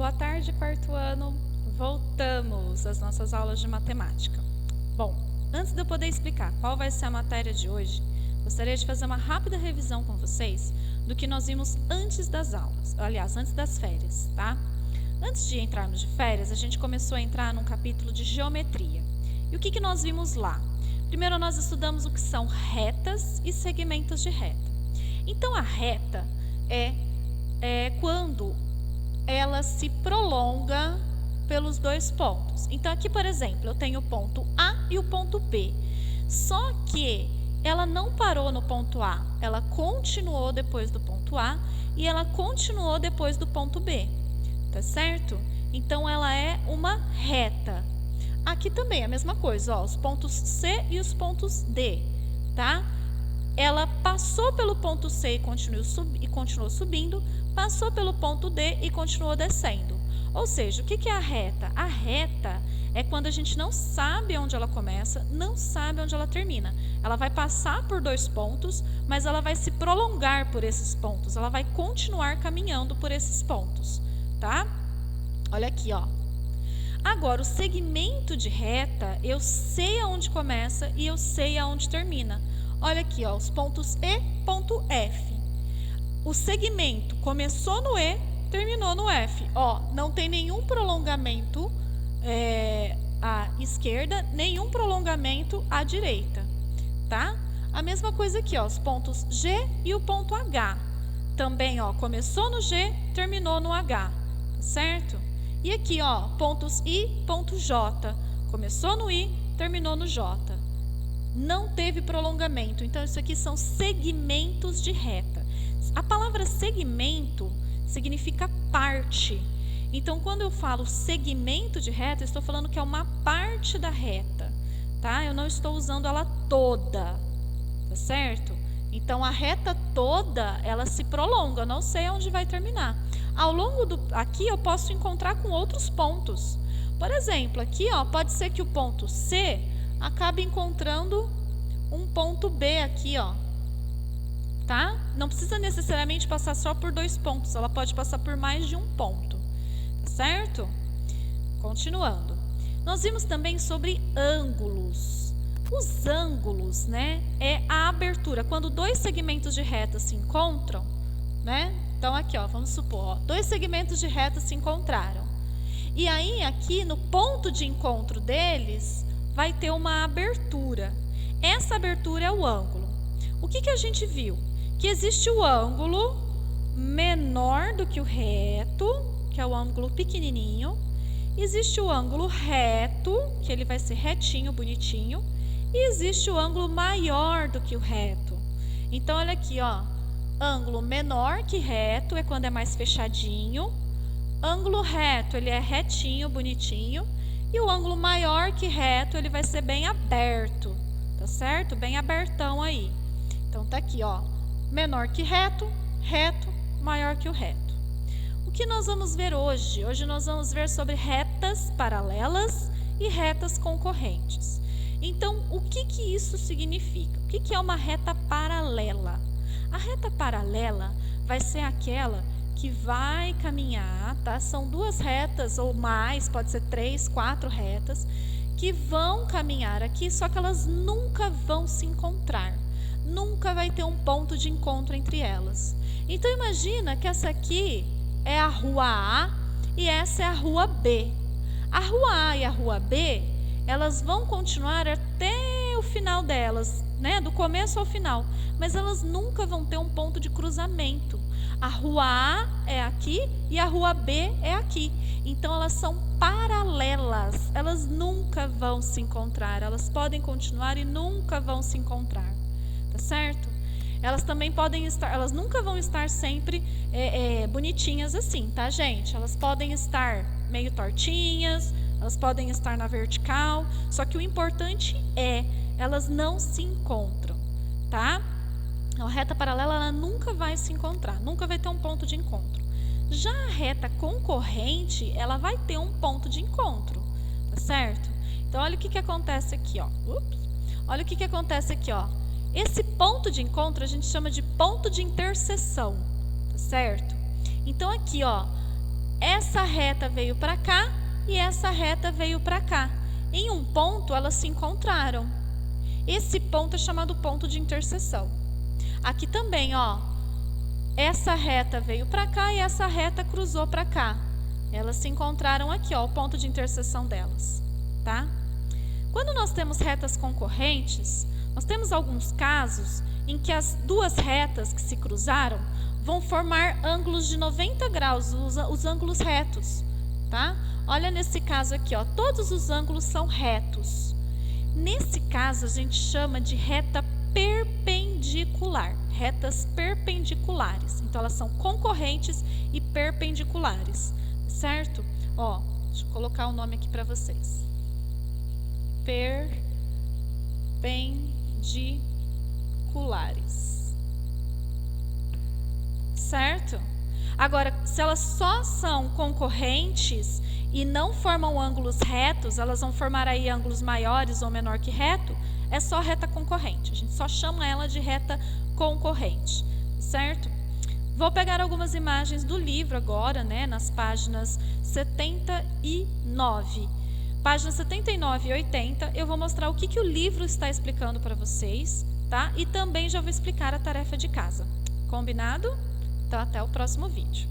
Boa tarde, quarto ano. Voltamos às nossas aulas de matemática. Bom, antes de eu poder explicar qual vai ser a matéria de hoje, gostaria de fazer uma rápida revisão com vocês do que nós vimos antes das aulas, aliás, antes das férias, tá? Antes de entrarmos de férias, a gente começou a entrar num capítulo de geometria. E o que nós vimos lá? Primeiro, nós estudamos o que são retas e segmentos de reta. Então, a reta é quando ela se prolonga pelos dois pontos. Então, aqui, por exemplo, eu tenho o ponto A e o ponto B. Só que ela não parou no ponto A, ela continuou depois do ponto A e ela continuou depois do ponto B. Tá certo? Então, ela é uma reta. Aqui também é a mesma coisa, ó, os pontos C e os pontos D, tá? Ela passou pelo ponto C e continuou subindo, passou pelo ponto D e continuou descendo. Ou seja, o que é a reta? A reta é quando a gente não sabe onde ela começa, não sabe onde ela termina. Ela vai passar por dois pontos, mas ela vai se prolongar por esses pontos. Ela vai continuar caminhando por esses pontos, tá? Olha aqui, ó. Agora, o segmento de reta, eu sei aonde começa e eu sei aonde termina. Olha aqui, ó, os pontos E, ponto F. O segmento começou no E, terminou no F. Ó, não tem nenhum prolongamento à esquerda, nenhum prolongamento à direita, tá? A mesma coisa aqui, ó, os pontos G e o ponto H. Também, ó, começou no G, terminou no H, certo? E aqui, ó, pontos I, ponto J. Começou no I, terminou no J. Não teve prolongamento. Então, isso aqui são segmentos de reta. A palavra segmento significa parte. Então, quando eu falo segmento de reta, eu estou falando que é uma parte da reta, tá? Eu não estou usando ela toda, tá certo? Então, a reta toda, ela se prolonga, eu não sei onde vai terminar. Ao longo aqui eu posso encontrar com outros pontos. Por exemplo, aqui, ó, pode ser que o ponto C acabe encontrando um ponto B aqui, ó. Tá? Não precisa necessariamente passar só por dois pontos, ela pode passar por mais de um ponto. Tá certo? Continuando. Nós vimos também sobre ângulos. Os ângulos, né, é a abertura. Quando dois segmentos de reta se encontram, né? Então, aqui, ó, vamos supor, ó, dois segmentos de reta se encontraram. E aí, aqui, no ponto de encontro deles, vai ter uma abertura. Essa abertura é o ângulo. O que a gente viu? Que existe o ângulo menor do que o reto, que é o ângulo pequenininho. Existe o ângulo reto, que ele vai ser retinho, bonitinho. E existe o ângulo maior do que o reto. Então, olha aqui, ó. Ângulo menor que reto é quando é mais fechadinho. Ângulo reto, ele é retinho, bonitinho. E o ângulo maior que reto, ele vai ser bem aberto, tá certo? Bem abertão aí. Então, tá aqui, ó. Menor que reto, reto, maior que o reto. O que nós vamos ver hoje? Hoje nós vamos ver sobre retas paralelas e retas concorrentes. Então, o que isso significa? O que é uma reta paralela? A reta paralela vai ser aquela que vai caminhar, tá? São duas retas ou mais, pode ser 3, 4 retas, que vão caminhar aqui, só que elas nunca vão se encontrar. Nunca vai ter um ponto de encontro entre elas. Então, imagina que essa aqui é a rua A e essa é a rua B. A rua A e a rua B, elas vão continuar até o final delas, né? Do começo ao final. Mas elas nunca vão ter um ponto de cruzamento. A rua A é aqui e a rua B é aqui. Então, elas são paralelas. Elas nunca vão se encontrar. Elas podem continuar e nunca vão se encontrar. Tá certo? Elas também podem estar, elas nunca vão estar sempre bonitinhas assim, tá, gente? Elas podem estar meio tortinhas, elas podem estar na vertical. Só que o importante é, elas não se encontram, tá? A reta paralela, ela nunca vai se encontrar, nunca vai ter um ponto de encontro. Já a reta concorrente, ela vai ter um ponto de encontro, tá certo? Então, olha o que acontece aqui, ó. Olha o que acontece aqui, ó. Esse ponto de encontro a gente chama de ponto de interseção, tá certo? Então, aqui, ó, essa reta veio para cá e essa reta veio para cá. Em um ponto, elas se encontraram. Esse ponto é chamado ponto de interseção. Aqui também, ó, essa reta veio para cá e essa reta cruzou para cá. Elas se encontraram aqui, ó, o ponto de interseção delas, tá? Quando nós temos retas concorrentes, nós temos alguns casos em que as duas retas que se cruzaram vão formar ângulos de 90 graus, os ângulos retos, tá? Olha nesse caso aqui, ó, todos os ângulos são retos. Nesse caso, a gente chama de reta perpendicular, retas perpendiculares. Então, elas são concorrentes e perpendiculares, certo? Ó, deixa eu colocar o nome aqui para vocês. Perpendiculares. Certo? Agora, se elas só são concorrentes e não formam ângulos retos, elas vão formar aí ângulos maiores ou menor que reto, é só reta concorrente. A gente só chama ela de reta concorrente, certo? Vou pegar algumas imagens do livro agora, né, nas páginas 79. Páginas 79 e 80, eu vou mostrar o que o livro está explicando para vocês, tá? E também já vou explicar a tarefa de casa. Combinado? Então, até o próximo vídeo.